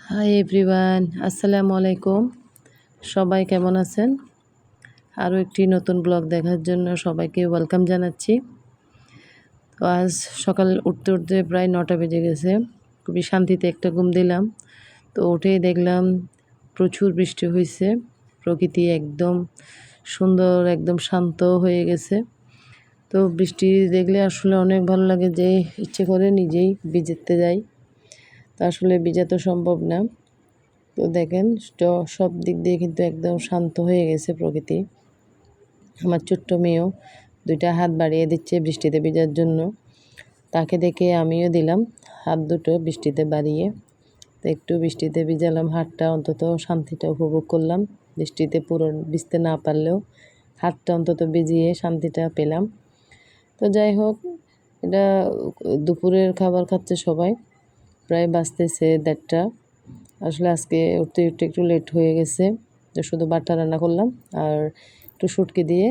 Hi everyone, আসসালামু আলাইকুম। সবাই কেমন আছেন? আরও একটি নতুন ব্লগ দেখার জন্য সবাইকে ওয়েলকাম জানাচ্ছি। তো আজ সকাল উঠতে উঠতে প্রায় 9টা বেজে গেছে। খুবই শান্তিতে একটা ঘুম দিলাম। তো উঠেই দেখলাম প্রচুর বৃষ্টি হয়েছে। প্রকৃতি একদম সুন্দর, একদম শান্ত হয়ে গেছে। তো বৃষ্টি দেখলে আসলে অনেক ভালো লাগে, যে ইচ্ছে করে নিজেই ভিজতে যাই। তো আসলে ভিজা তো সম্ভব না। তো দেখেন সব দিক দিয়ে কিন্তু একদম শান্ত হয়ে গেছে প্রকৃতি। আমার ছোট্ট মেয়েও 2টা হাত বাড়িয়ে দিচ্ছে বৃষ্টিতে ভিজার জন্য। তাকে দেখে আমিও দিলাম হাত দুটো বৃষ্টিতে বাড়িয়ে। তো একটু বৃষ্টিতে ভিজালাম, হাতটা অন্তত শান্তিটা উপভোগ করলাম। বৃষ্টিতে পুরো ভিজতে না পারলেও হাতটা অন্তত ভিজিয়ে শান্তিটা পেলাম। তো যাই হোক, এটা দুপুরের খাবার খাচ্ছে সবাই। প্রায় বাজতেছে 1:30। আসলে আজকে উঠতে উঠতে একটু লেট হয়ে গেছে। তো শুধু বাটা রান্না করলাম আর একটু শুটকি দিয়ে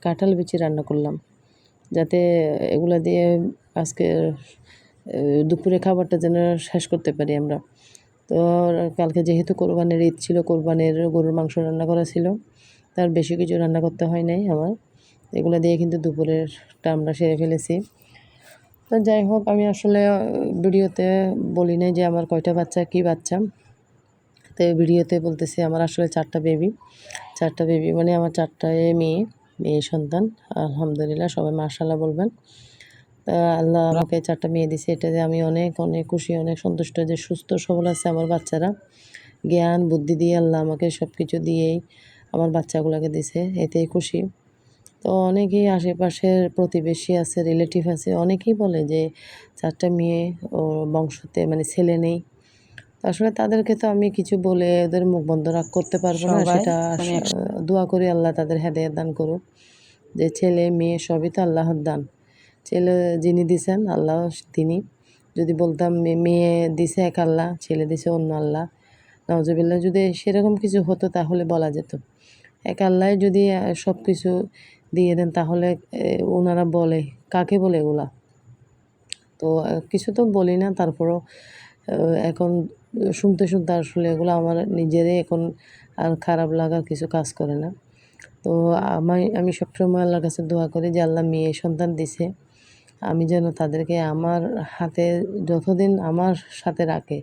কাঁঠাল বিচি রান্না করলাম, যাতে এগুলা দিয়ে আজকে দুপুরে খাবারটা যেন শেষ করতে পারি আমরা। তো কালকে যেহেতু কোরবানির ঈদ ছিল, কোরবানির গরুর মাংস রান্না করা ছিল, তার বেশি কিছু রান্না করতে হয় নাই আমার। এগুলো দিয়ে কিন্তু দুপুরেরটা আমরা সেরে ফেলেছি। তো যাই হোক, আমি আসলে ভিডিওতে বলি নাই যে আমার কয়টা বাচ্চা, কী বাচ্চা। তো ভিডিওতে বলতেছি আমার আসলে 4টা বেবি। 4টা বেবি মানে আমার 4টায় মেয়ে সন্তান। আলহামদুলিল্লাহ, সবাই মাশাআল্লাহ বলবেন। আল্লাহ আমাকে 4টা মেয়ে দিছে, এটাতে আমি অনেক অনেক খুশি, অনেক সন্তুষ্ট যে সুস্থ সবল আছে আমার বাচ্চারা। জ্ঞান বুদ্ধি দিয়ে আল্লাহ আমাকে সব কিছু দিয়েই আমার বাচ্চাগুলোকে দিছে, এতেই খুশি। তো অনেকেই আশেপাশের প্রতিবেশী আছে, রিলেটিভ আছে, অনেকেই বলে যে 4টা মেয়ে ও বংশতে মানে ছেলে নেই। আসলে তাদেরকে তো আমি কিছু বলে ওদের মুখ বন্ধ করতে পারবো না। সেটা দোয়া করি আল্লাহ তাদের হেদায়েত দান করুক, যে ছেলে মেয়ে সবই তো আল্লাহর দান। ছেলে যিনি দিছেন আল্লাহ তিনি। যদি বলতাম মেয়ে দিছে এক আল্লাহ, ছেলে দিছে অন্য আল্লাহ, নাউজুবিল্লাহ, যদি সেরকম কিছু হতো তাহলে বলা যেত। এক আল্লাহ যদি সব কিছু দিয়ে দেন, তাহলে ওনারা বলে কাকে বলে এগুলা? তো কিছু তো বলি না, তারপরও এখন শুনতে শুনতে আসলে এগুলো আমার নিজেরই এখন আর খারাপ লাগার কিছু কাজ করে না। তো আমি সবসময় আল্লাহর কাছে দোয়া করি যে আল্লাহ মেয়ে সন্তান দিছে, আমি যেন তাদেরকে আমার হাতে যতদিন আমার সাথে রাখে,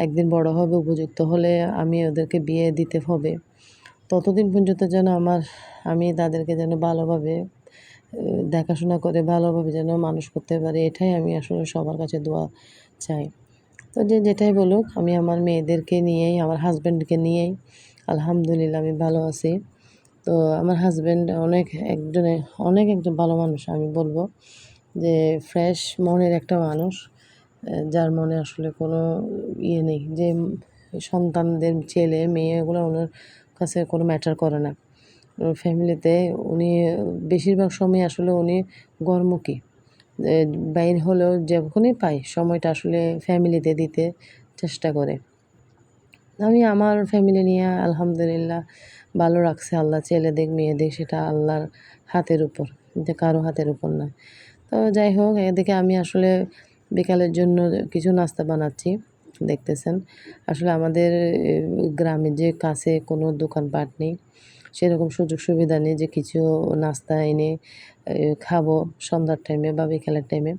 একদিন বড় হবে, উপযুক্ত হলে আমি ওদেরকে বিয়ে দিতে হবে, ততদিন পর্যন্ত যেন আমি তাদেরকে যেন ভালোভাবে দেখাশোনা করে ভালোভাবে যেন মানুষ করতে পারি। এটাই আমি আসলে সবার কাছে দোয়া চাই। তো যেটাই বলুক, আমি আমার মেয়েদেরকে নিয়েই, আমার হাজব্যান্ডকে নিয়েই আলহামদুলিল্লাহ আমি ভালো আছি। তো আমার হাজব্যান্ড একজন ভালো মানুষ, আমি বলবো যে ফ্রেশ মনের একটা মানুষ, যার মনে আসলে কোনো ইয়ে নেই, যে সন্তানদের ছেলে মেয়ে এগুলো ওনার কাছে কোনো ম্যাটার করে না। ফ্যামিলিতে উনি বেশিরভাগ সময় আসলে উনি ঘরমুখী, বাইর হলেও যখনই পাই সময়টা আসলে ফ্যামিলিতে দিতে চেষ্টা করে। আমি আমার ফ্যামিলি নিয়ে আলহামদুলিল্লাহ ভালো রাখছে আল্লাহ। ছেলে দিক মেয়ে দিক সেটা আল্লাহর হাতের উপর, যে কারো হাতের উপর না। তো যাই হোক, এদিকে আমি আসলে বিকালের জন্য কিছু নাস্তা বানাচ্ছি, দেখতেছেন। আসলে আমাদের গ্রামের যে কাছে কোনো দোকানপাট নেই, সেরকম সুযোগ সুবিধা নেই যে কিছু নাস্তা এনে খাবো সন্ধ্যার টাইমে বা বিকালের টাইমে।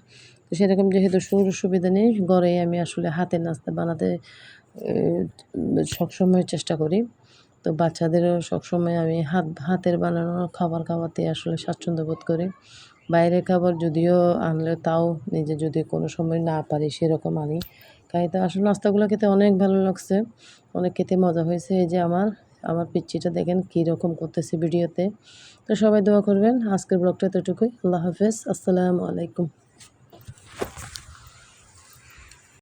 তো সেরকম যেহেতু সুযোগ সুবিধা নেই, ঘরেই আমি আসলে হাতের নাস্তা বানাতে সবসময় চেষ্টা করি। তো বাচ্চাদেরও সবসময় আমি হাতের বানানো খাবার খাওয়াতে আসলে স্বাচ্ছন্দ্য বোধ করি। বাইরের খাবার যদিও আনলে, তাও নিজে যদি কোনো সময় না পারি সেরকম আনি, খাই। তো আসলে নাস্তাগুলো খেতে অনেক ভালো লাগছে, অনেক খেতে মজা হয়েছে। এই যে আমার পিচ্চিটা দেখেন কীরকম করতেছে ভিডিওতে। তো সবাই দোয়া করবেন। আজকের ব্লগটা এতটুকুই। আল্লাহ হাফেজ, আসসালামু আলাইকুম।